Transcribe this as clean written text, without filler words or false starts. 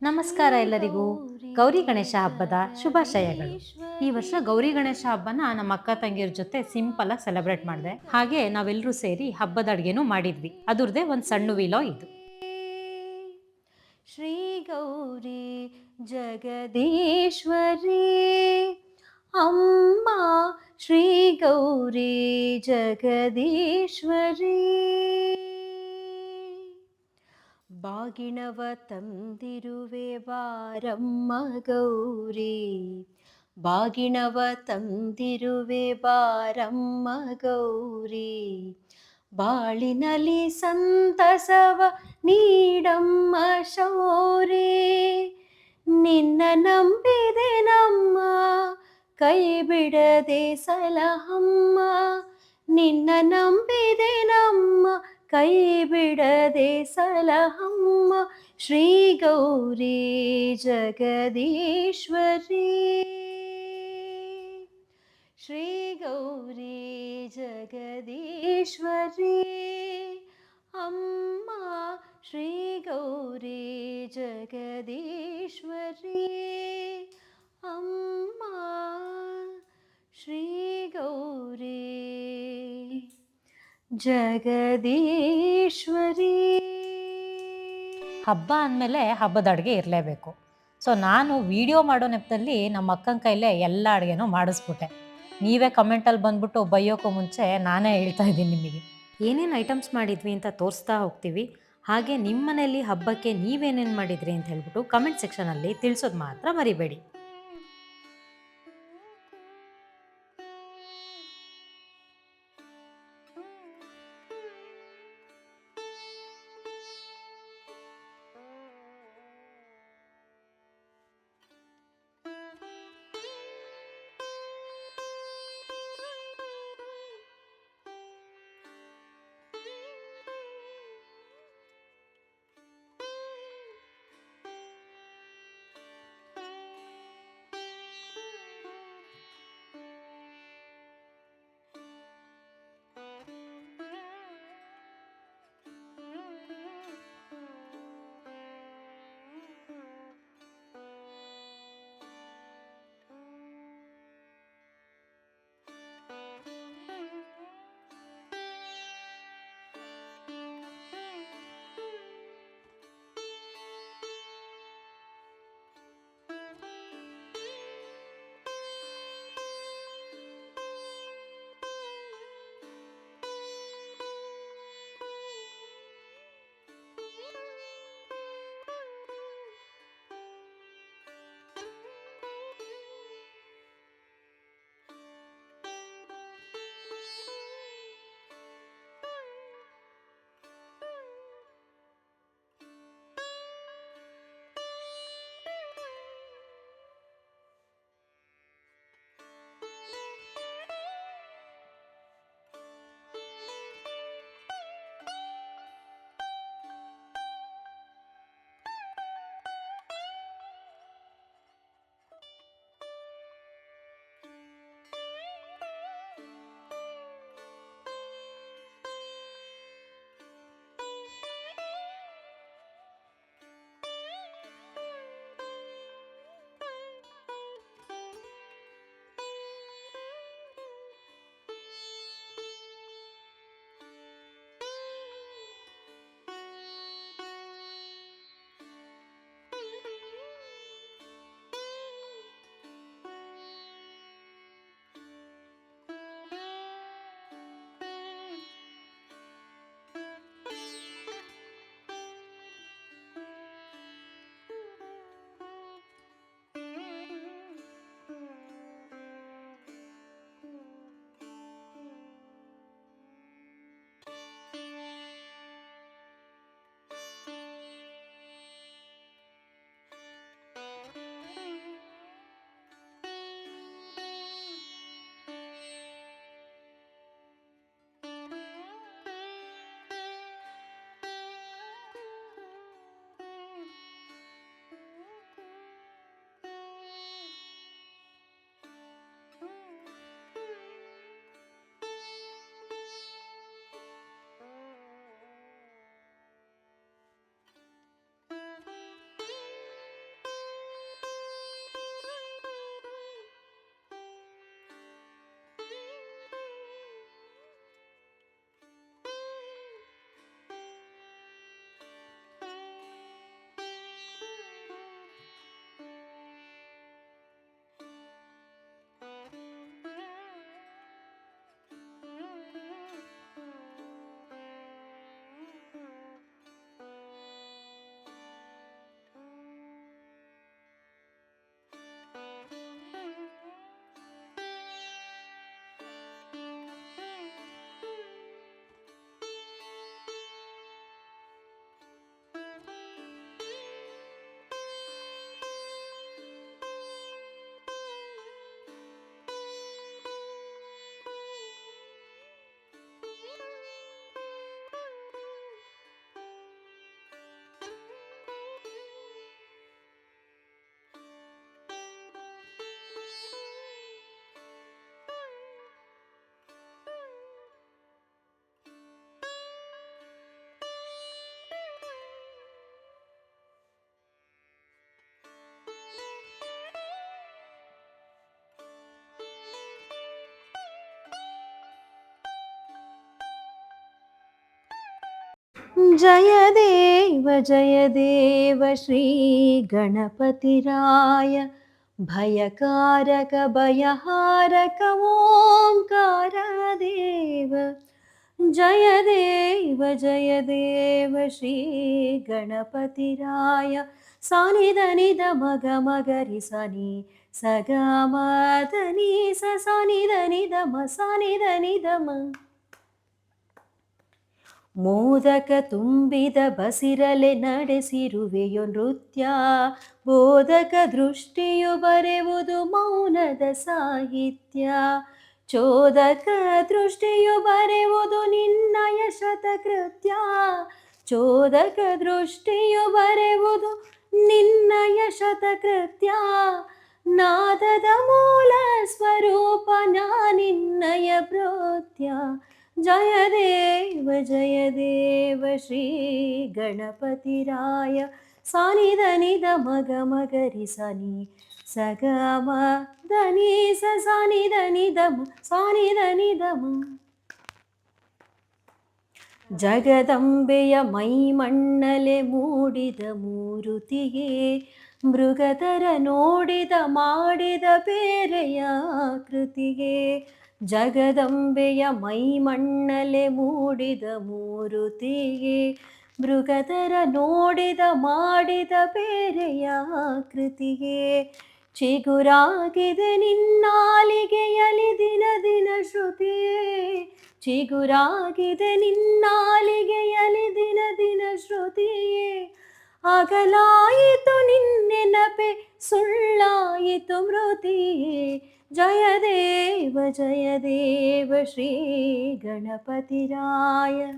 ನಮಸ್ಕಾರ ಎಲ್ಲರಿಗೂ. ಗೌರಿ ಗಣೇಶ ಹಬ್ಬದ ಶುಭಾಶಯಗಳು. ಈ ವರ್ಷ ಗೌರಿ ಗಣೇಶ ಹಬ್ಬನ ನಮ್ಮ ಅಕ್ಕ ತಂಗಿಯರ ಜೊತೆ ಸಿಂಪಲ್ ಆಗಿ ಸೆಲೆಬ್ರೇಟ್ ಮಾಡಿದೆ. ಹಾಗೆ ನಾವೆಲ್ಲರೂ ಸೇರಿ ಹಬ್ಬದ ಅಡುಗೆನೂ ಮಾಡಿದ್ವಿ. ಅದರದೇ ಒಂದು ಸಣ್ಣ ವಿಲೋ ಇದು. ಶ್ರೀ ಗೌರಿ ಜಗದೀಶ್ವರಿ ಅಮ್ಮ, ಶ್ರೀ ಗೌರಿ ಜಗದೀಶ್ವರಿ. ಬಾಗಿಣವ ತಂದಿರುವೆ ಬಾರಮ್ಮ ಗೌರಿ, ಬಾಗಿಣವ ತಂದಿರುವೆ ಬಾರಮ್ಮ ಗೌರಿ. ಬಾಳಿನಲ್ಲಿ ಸಂತಸವ ನೀಡಮ್ಮ ಶೌರಿ, ನಿನ್ನ ನಂಬಿದೆ ನಮ್ಮ ಕೈ ಬಿಡದೆ ಸಲಹಮ್ಮ, ನಿನ್ನ ನಂಬಿದೆ ನಮ್ಮ ಕೈ ಬಿಡದೆ ಸಲಹಮ್ಮ. ಶ್ರೀ ಗೌರಿ ಜಗದೀಶ್ವರಿ, ಶ್ರೀ ಗೌರಿ ಜಗದೀಶ್ವರಿ ಅಮ್ಮ, ಶ್ರೀ ಗೌರಿ ಜಗದೀಶ್ವರಿ ಅಮ್ಮ, ಶ್ರೀ ಗೌರಿ ಜಗದೀಶ್ವರಿ. ಹಬ್ಬ ಅಂದಮೇಲೆ ಹಬ್ಬದ ಅಡುಗೆ ಇರಲೇಬೇಕು. ಸೊ ನಾನು ವಿಡಿಯೋ ಮಾಡೋ ನೆಪದಲ್ಲಿ ನಮ್ಮ ಅಕ್ಕನ ಕೈಲೇ ಎಲ್ಲ ಅಡುಗೆನೂ ಮಾಡಿಸ್ಬಿಟ್ಟೆ. ನೀವೇ ಕಮೆಂಟಲ್ಲಿ ಬಂದ್ಬಿಟ್ಟು ಬೈಯೋಕ್ಕೂ ಮುಂಚೆ ನಾನೇ ಹೇಳ್ತಾ ಇದ್ದೀನಿ ನಿಮಗೆ. ಏನೇನು ಐಟಮ್ಸ್ ಮಾಡಿದ್ವಿ ಅಂತ ತೋರಿಸ್ತಾ ಹೋಗ್ತೀವಿ. ಹಾಗೆ ನಿಮ್ಮ ಮನೇಲಿ ಹಬ್ಬಕ್ಕೆ ನೀವೇನೇನು ಮಾಡಿದ್ರಿ ಅಂತ ಹೇಳ್ಬಿಟ್ಟು ಕಮೆಂಟ್ ಸೆಕ್ಷನಲ್ಲಿ ತಿಳಿಸೋದು ಮಾತ್ರ ಮರಿಬೇಡಿ. जय देव श्री गणपतिराय भयकारक भयहारक ओंकार देव जय देव श्री गणपतिराय सानि దని ద మగ మగరి సని సగమ దని స సాని దని ద మ సాని దని ద ಮ ಮೋದಕ ತುಂಬಿದ ಬಸಿರಲೆ ನಡೆಸಿರುವೆಯೋ ನೃತ್ಯ ಬೋಧಕ ದೃಷ್ಟಿಯು ಬರೆವುದು ಮೌನದ ಸಾಹಿತ್ಯ ಚೋದಕ ದೃಷ್ಟಿಯು ಬರೆವುದು ನಿನ್ನಯ ಶತಕೃತ್ಯ ಚೋದಕ ದೃಷ್ಟಿಯು ಬರೆವುದು ನಿನ್ನಯ ಶತಕೃತ್ಯ ನಾದದ ಮೂಲ ಸ್ವರೂಪ ನಿನ್ನಯ ಪ್ರೋತ್ಯ ಜಯ ದೇವ ಶ್ರೀ ಗಣಪತಿರಾಯ ಸಾನಿ దని ದ ಮಗ ಮಗರಿ ಸನಿ ಸಗಮ దని ಸ ಸಾನಿ దని ದ ಮ ಸಾನಿ దని ದ ಮ ಜಗದಂಬೆಯ ಮೈಮಣ್ಣಲೆ ಮೂಡಿದ ಮೂರುತಿಗೆ ಮೃಗತರ ನೋಡಿದ ಮಾಡಿದ ಬೇರೆಯ ಕೃತಿಗೆ ಜಗದಂಬೆಯ ಮೈಮಣ್ಣಲೆ ಮೂಡಿದ ಮೂರುತಿಗೆ ಮೃಗತರ ನೋಡಿದ ಮಾಡಿದ ಬೇರೆಯ ಕೃತಿಗೆ ಚಿಗುರಾಗಿದೆ ನಿನ್ನಾಲಿಗೆಯಲಿ ದಿನ ದಿನ ಶ್ರುತಿ ಚಿಗುರಾಗಿದೆ ನಿನ್ನಾಲಿಗೆಯಲಿ ದಿನ ದಿನ ಶ್ರುತಿಯೇ ಅಗಲಾಯಿತು ನಿನ್ನೆನಪೆ ಸುಳ್ಳಾಯಿತು ಮೃತಿಯೇ ಜಯ ದೇವ ಶ್ರೀ ಗಣಪತಿರಾಯ